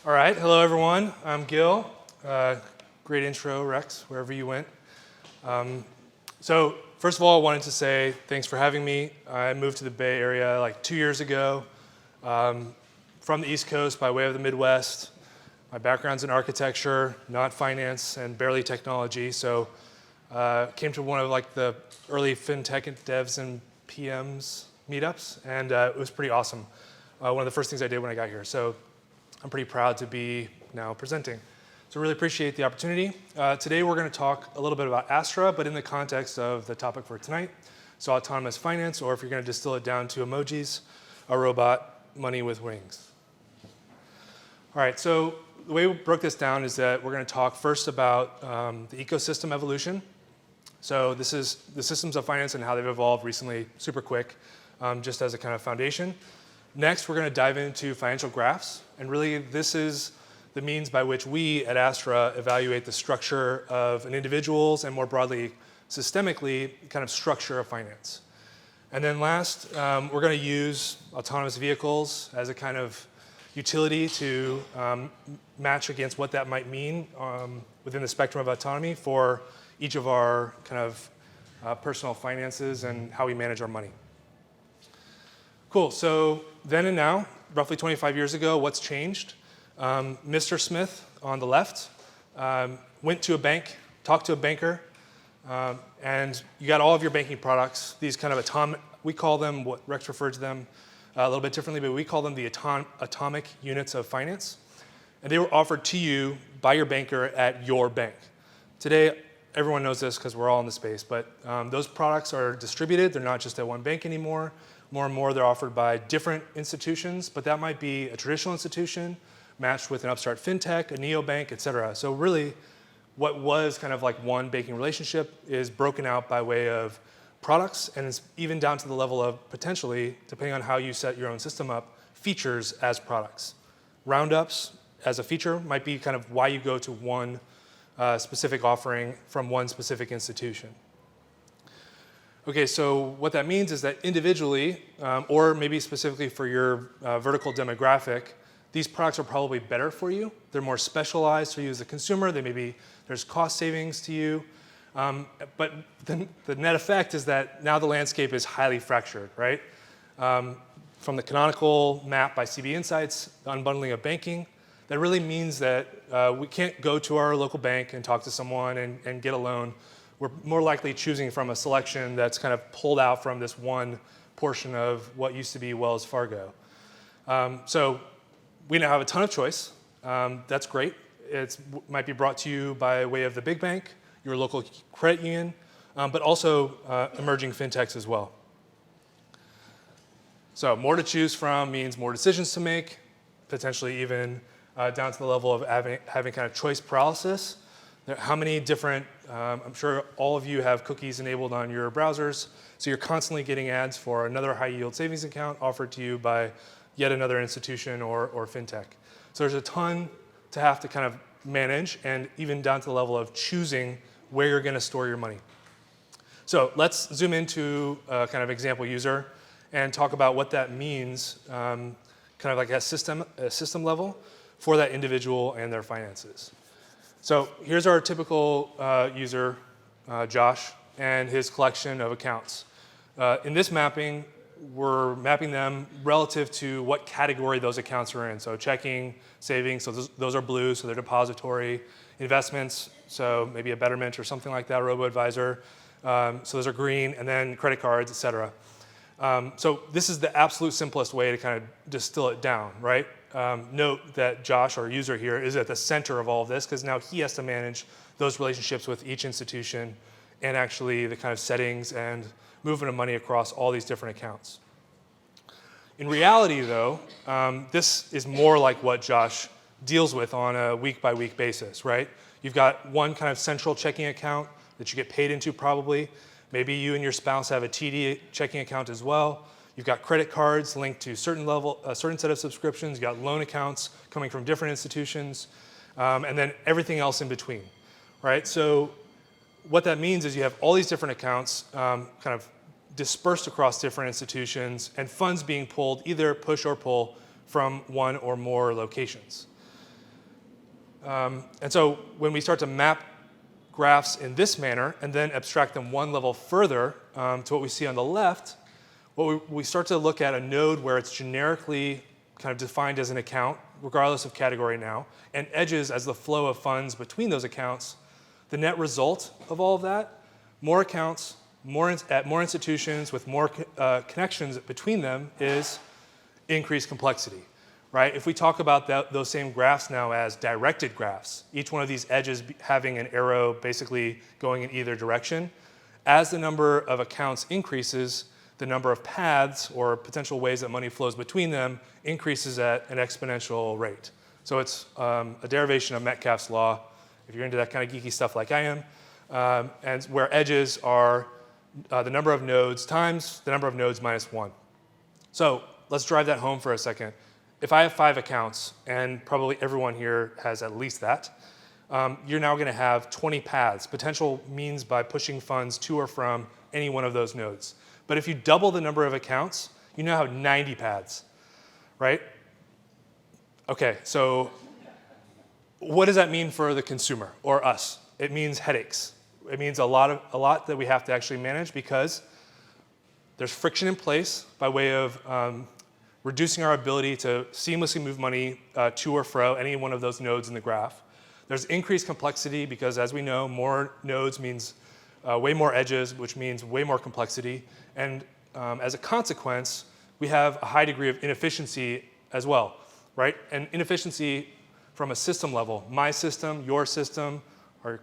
All right, hello everyone. I'm Gil. Great intro, Rex, wherever you went. So first of all, I wanted to say thanks for having me. I moved to the Bay Area like 2 years ago from the East Coast by way of the Midwest. My background's in architecture, not finance, and barely technology. So came to one of like the early fintech and devs and PMs meetups, and it was pretty awesome. One of the first things I did when I got here. So I'm pretty proud to be now presenting. So really appreciate the opportunity. Today we're going to talk a little bit about Astra, but in the context of the topic for tonight. So autonomous finance, or if you're going to distill it down to emojis, a robot, money with wings. All right, so the way we broke this down is that we're going to talk first about the ecosystem evolution. So this is the systems of finance and how they've evolved recently, super quick, just as a kind of foundation. Next, we're going to dive into financial graphs, and really this is the means by which we at Astra evaluate the structure of an individual's and more broadly, systemically, kind of structure of finance. And then last, we're going to use autonomous vehicles as a kind of utility to match against what that might mean within the spectrum of autonomy for each of our kind of personal finances and how we manage our money. Cool, so then and now, roughly 25 years ago, what's changed? Mr. Smith on the left went to a bank, talked to a banker, and you got all of your banking products, these kind of we call them, what Rex referred to them a little bit differently, but we call them the atomic units of finance. And they were offered to you by your banker at your bank. Today, everyone knows this because we're all in the space, but those products are distributed. They're not just at one bank anymore. More and more, they're offered by different institutions, but that might be a traditional institution matched with an upstart fintech, a neobank, et cetera. So really, what was kind of like one banking relationship is broken out by way of products, and it's even down to the level of potentially, depending on how you set your own system up, features as products. Roundups as a feature might be kind of why you go to one specific offering from one specific institution. Okay, so what that means is that individually, or maybe specifically for your vertical demographic, these products are probably better for you. They're more specialized for you as a consumer. There's cost savings to you. But the net effect is that now the landscape is highly fractured, right? From the canonical map by CB Insights, the unbundling of banking, that really means that we can't go to our local bank and talk to someone and get a loan. We're more likely choosing from a selection that's kind of pulled out from this one portion of what used to be Wells Fargo. So we now have a ton of choice. That's great. It might be brought to you by way of the big bank, your local credit union, but also emerging fintechs as well. So more to choose from means more decisions to make, potentially even down to the level of having kind of choice paralysis. How many different, I'm sure all of you have cookies enabled on your browsers, so you're constantly getting ads for another high yield savings account offered to you by yet another institution or fintech. So there's a ton to have to kind of manage, and even down to the level of choosing where you're going to store your money. So let's zoom into a kind of example user and talk about what that means kind of like a system level for that individual and their finances. So here's our typical user, Josh, and his collection of accounts. In this mapping, we're mapping them relative to what category those accounts are in. So checking, savings, so those are blue, so they're depository. Investments, so maybe a Betterment or something like that, robo-advisor. So those are green, and then credit cards, et cetera. So this is the absolute simplest way to kind of distill it down, right? Note that Josh, our user here, is at the center of all of this because now he has to manage those relationships with each institution and actually the kind of settings and movement of money across all these different accounts. In reality, though, this is more like what Josh deals with on a week-by-week basis, right? You've got one kind of central checking account that you get paid into probably. Maybe you and your spouse have a TD checking account as well. You've got credit cards linked to a certain set of subscriptions. You've got loan accounts coming from different institutions, and then everything else in between, right? So what that means is you have all these different accounts kind of dispersed across different institutions and funds being pulled, either push or pull, from one or more locations. And so when we start to map graphs in this manner and then abstract them one level further to what we see on the left, we start to look at a node where it's generically kind of defined as an account, regardless of category now, and edges as the flow of funds between those accounts. The net result of all of that, more accounts, at more institutions with more connections between them, is increased complexity, right? If we talk about those same graphs now as directed graphs, each one of these edges having an arrow basically going in either direction, as the number of accounts increases, the number of paths or potential ways that money flows between them increases at an exponential rate. So it's a derivation of Metcalfes Law, if you're into that kind of geeky stuff like I am, and where edges are the number of nodes times the number of nodes minus 1. So let's drive that home for a second. If I have 5 accounts, and probably everyone here has at least that, you're now going to have 20 paths, potential means by pushing funds to or from any one of those nodes. But if you double the number of accounts, you now have 90 paths, right? Okay, so what does that mean for the consumer or us? It means headaches. It means a lot that we have to actually manage because there's friction in place by way of reducing our ability to seamlessly move money to or fro any one of those nodes in the graph. There's increased complexity because, as we know, more nodes means way more edges, which means way more complexity. And as a consequence, we have a high degree of inefficiency as well, right? And inefficiency from a system level, my system, your system, our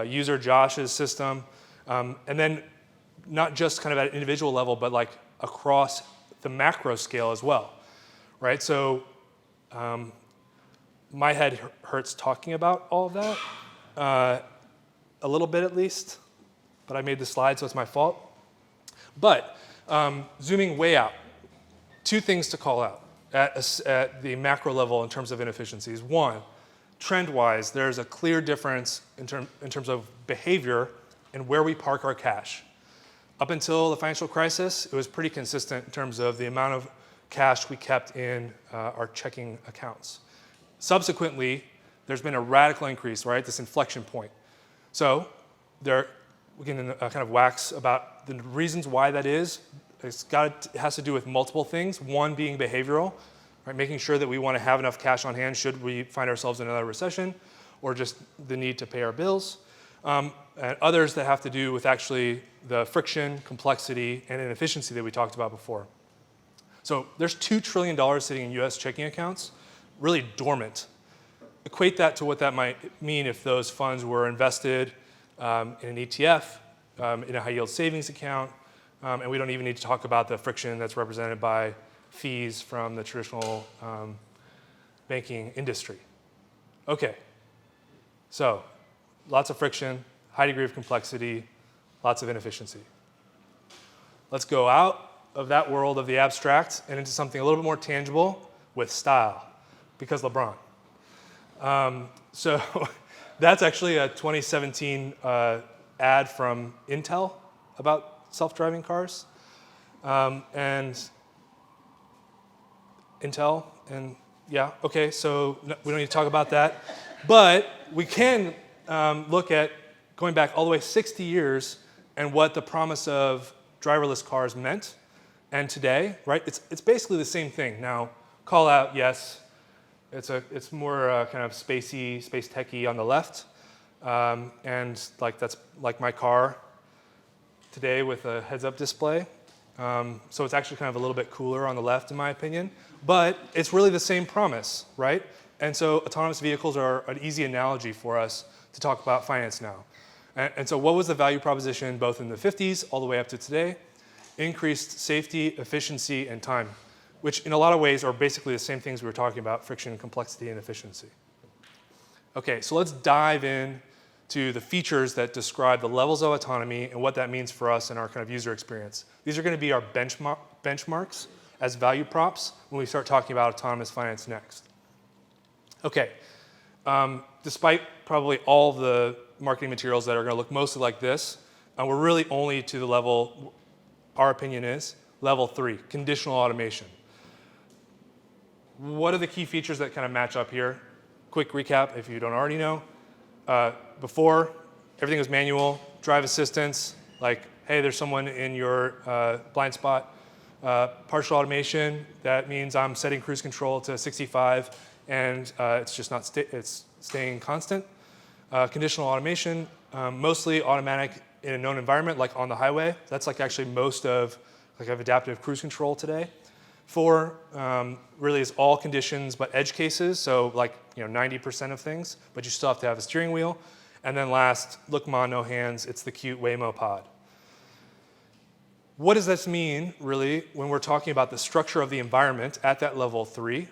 user Josh's system, and then not just kind of at an individual level, but like across the macro scale as well, right? So my head hurts talking about all of that, a little bit at least, but I made the slide, so it's my fault. But zooming way out, 2 things to call out at the macro level in terms of inefficiencies. One, trend-wise, there's a clear difference in terms of behavior and where we park our cash. Up until the financial crisis, it was pretty consistent in terms of the amount of cash we kept in our checking accounts. Subsequently, there's been a radical increase, right? This inflection point. So we can kind of wax about the reasons why that is. It has to do with multiple things. One being behavioral, right? Making sure that we want to have enough cash on hand should we find ourselves in another recession, or just the need to pay our bills. And others that have to do with actually the friction, complexity, and inefficiency that we talked about before. So there's $2 trillion sitting in US checking accounts, really dormant. Equate that to what that might mean if those funds were invested in an ETF, in a high yield savings account, and we don't even need to talk about the friction that's represented by fees from the traditional banking industry. Okay, so lots of friction, high degree of complexity, lots of inefficiency. Let's go out of that world of the abstract and into something a little bit more tangible with style, because LeBron. So that's actually a 2017 ad from Intel about self-driving cars. And Intel, and yeah, okay, so we don't need to talk about that. But we can look at going back all the way 60 years and what the promise of driverless cars meant. And today, right, it's basically the same thing. Now, call out, yes, it's more kind of spacey, space techy on the left. And like that's like my car today with a heads-up display. So it's actually kind of a little bit cooler on the left, in my opinion. But it's really the same promise, right? And so autonomous vehicles are an easy analogy for us to talk about finance now. And so what was the value proposition both in the 50s all the way up to today? Increased safety, efficiency, and time, which in a lot of ways are basically the same things we were talking about: friction, complexity, and efficiency. Okay, so let's dive in to the features that describe the levels of autonomy and what that means for us in our kind of user experience. These are going to be our benchmarks as value props when we start talking about autonomous finance next. Okay, despite probably all the marketing materials that are going to look mostly like this, we're really only to the level, our opinion is, level 3, conditional automation. What are the key features that kind of match up here? quick recap if you don't already know. Before, everything was manual, drive assistance, like, hey, there's someone in your blind spot. Partial automation, that means I'm setting cruise control to 65 and it's just not, it's staying constant. Conditional automation, mostly automatic in a known environment, like on the highway. That's like actually most of adaptive cruise control today. 4 really is all conditions but edge cases, so like 90% of things, but you still have to have a steering wheel. And then last, look ma, no hands, it's the cute Waymo pod. What does this mean, really, when we're talking about the structure of the environment at that level 3,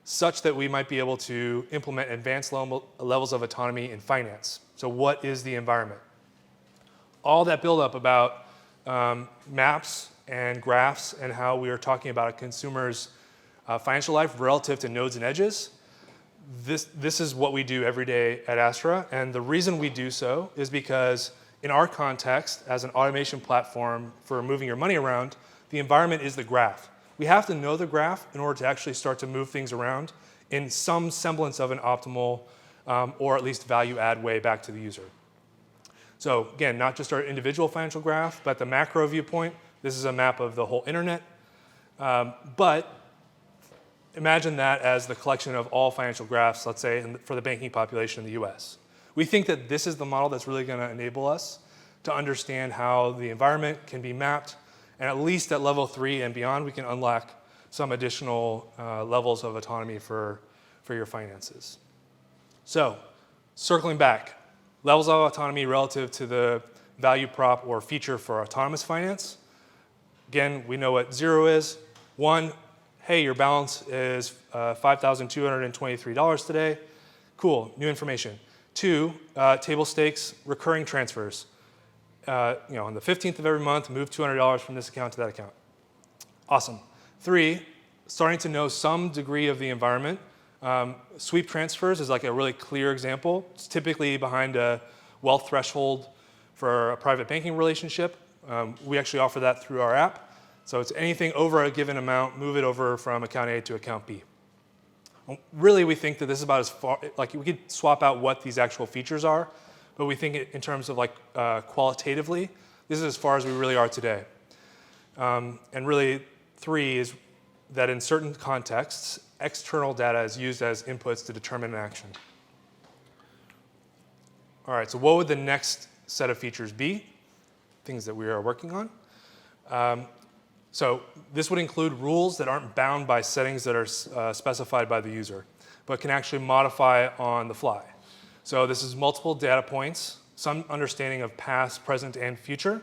such that we might be able to implement advanced levels of autonomy in finance? So what is the environment? All that buildup about maps and graphs and how we are talking about a consumer's financial life relative to nodes and edges, this is what we do every day at Astra. And the reason we do so is because in our context, as an automation platform for moving your money around, the environment is the graph. We have to know the graph in order to actually start to move things around in some semblance of an optimal or at least value add way back to the user. So again, not just our individual financial graph, but the macro viewpoint. This is a map of the whole internet. But imagine that as the collection of all financial graphs, let's say, for the banking population in the US. We think that this is the model that's really going to enable us to understand how the environment can be mapped, and at least at level 3 and beyond, we can unlock some additional levels of autonomy for your finances. So, circling back, levels of autonomy relative to the value prop or feature for autonomous finance. Again, we know what 0 is. 1, hey, your balance is $5,223 today. Cool, new information. 2, table stakes, recurring transfers. On the 15th of every month, move $200 from this account to that account. Awesome. 3, starting to know some degree of the environment. Sweep transfers is like a really clear example. It's typically behind a wealth threshold for a private banking relationship. We actually offer that through our app. So it's anything over a given amount, move it over from account A to account B. Really, we think that this is about as far, like we could swap out what these actual features are, but we think in terms of like qualitatively, this is as far as we really are today. And really, 3 is that in certain contexts, external data is used as inputs to determine an action. All right, so what would the next set of features be? Things that we are working on. So this would include rules that aren't bound by settings that are specified by the user, but can actually modify on the fly. So this is multiple data points, some understanding of past, present, and future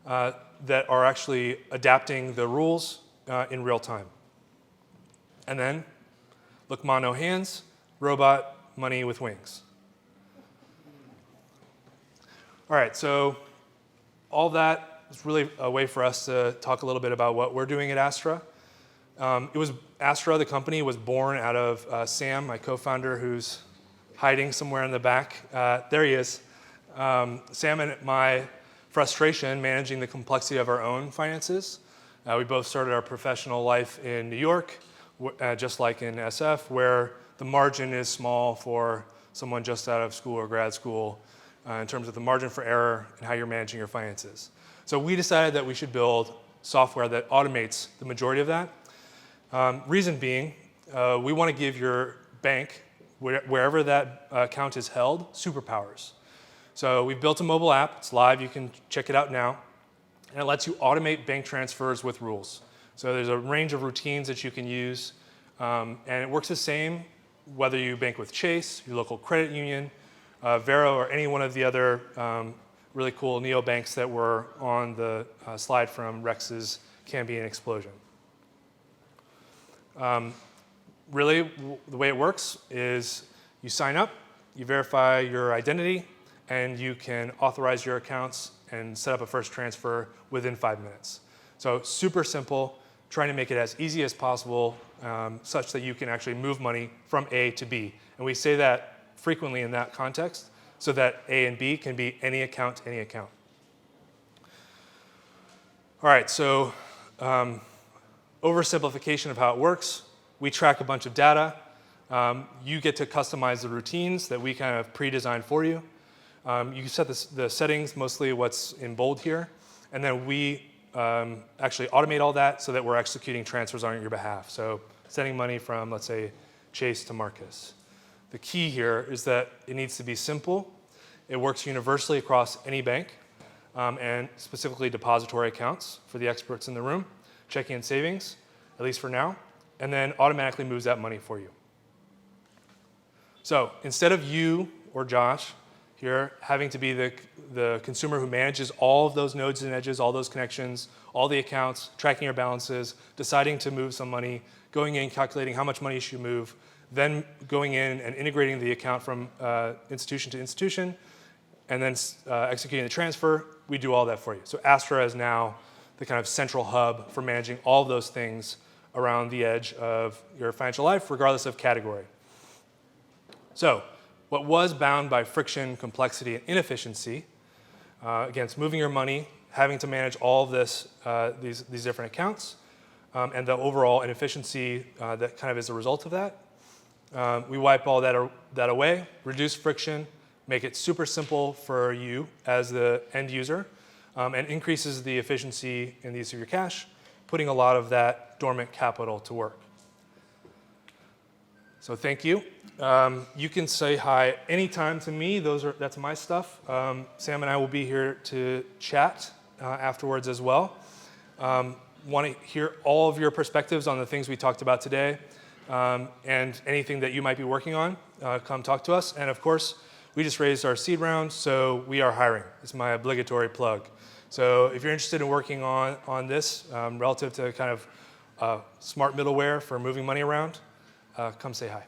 that are actually adapting the rules in real time. And then, look ma, no hands, robot, money with wings. All right, so all that is really a way for us to talk a little bit about what we're doing at Astra. Astra, the company, was born out of Sam, my co-founder, who's hiding somewhere in the back. There he is. Sam and my frustration managing the complexity of our own finances. We both started our professional life in New York, just like in SF, where the margin is small for someone just out of school or grad school in terms of the margin for error and how you're managing your finances. So we decided that we should build software that automates the majority of that. Reason being, we want to give your bank, wherever that account is held, superpowers. So we've built a mobile app. It's live. You can check it out now. And it lets you automate bank transfers with rules. So there's a range of routines that you can use. And it works the same whether you bank with Chase, your local credit union, Vero, or any one of the other really cool neobanks that were on the slide from Rex's Cambrian explosion. Really, the way it works is you sign up, you verify your identity, and you can authorize your accounts and set up a first transfer within 5 minutes. So super simple, trying to make it as easy as possible such that you can actually move money from A to B. And we say that frequently in that context, so that A and B can be any account, any account. All right, so oversimplification of how it works. We track a bunch of data. You get to customize the routines that we kind of pre-designed for you. You set the settings, mostly what's in bold here, and then we actually automate all that so that we're executing transfers on your behalf. So sending money from, let's say, Chase to Marcus. The key here is that it needs to be simple. It works universally across any bank, and specifically depository accounts for the experts in the room, checking and savings, at least for now, and then automatically moves that money for you. So instead of you or Josh here having to be the consumer who manages all of those nodes and edges, all those connections, all the accounts, tracking your balances, deciding to move some money, going in, calculating how much money you should move, then going in and integrating the account from institution to institution, and then executing the transfer, we do all that for you. So Astra is now the kind of central hub for managing all of those things around the edge of your financial life, regardless of category. So what was bound by friction, complexity, and inefficiency, against moving your money, having to manage all of this, these different accounts, and the overall inefficiency that kind of is a result of that, we wipe all that away, reduce friction, make it super simple for you as the end user, and increases the efficiency in the use of your cash, putting a lot of that dormant capital to work. So thank you. You can say hi anytime to me. That's my stuff. Sam and I will be here to chat afterwards as well. Want to hear all of your perspectives on the things we talked about today, and anything that you might be working on, come talk to us. And of course, we just raised our seed round, so we are hiring. It's my obligatory plug. So if you're interested in working on this relative to kind of smart middleware for moving money around, come say hi.